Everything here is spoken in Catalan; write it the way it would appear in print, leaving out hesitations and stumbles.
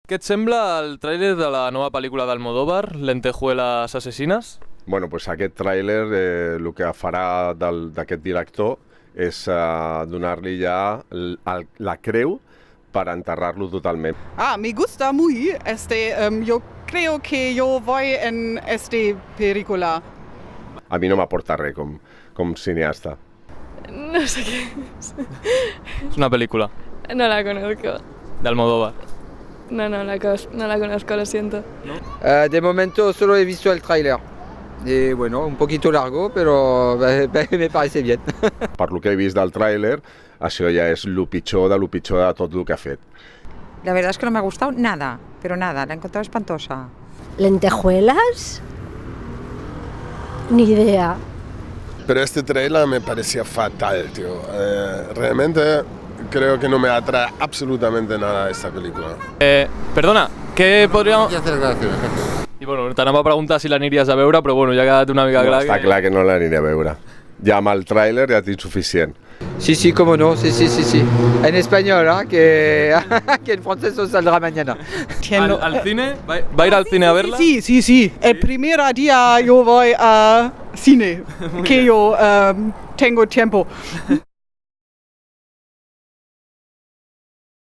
Què et sembla el tràiler de la nova pel·lícula d'Almodóvar, Lentejuelas asesines? Bueno, pues aquest tràiler el que farà d'aquest director és donar-li ja la creu per enterrar-lo totalment. Me gusta muy. Yo creo que yo voy en película. A mi no m'aporta res com cineasta. No sé qué es. És una pel·lícula No la conozco. d'Almodóvar. No la conozco, lo siento. De momento solo he visto el tráiler. Y bueno, un poquito largo, pero me parece bien. Per lo que he vist del tràiler, això ja és lo pitjor de tot el que ha fet. La verdad es que no me ha gustado nada, pero nada, la he encontrado espantosa. ¿Lentejuelas? Ni idea. Pero este trailer me parecía fatal, tío. Realmente creo que no me atrae absolutamente nada a esta película. Perdona, què podríem... Hacer gracia. I bueno, t'anava a preguntar si l'aniries a veure, però bueno, ja ha quedat una mica clar. Està clar que no l'aniré a veure. Ja amb el tràiler ja tinc suficient. Sí, cómo no, sí. En español, que en francés no saldrá mañana. ¿Al cine? ¿Va a ir al cine a verla? Sí. El primer día yo voy a cine, que yo tengo tiempo.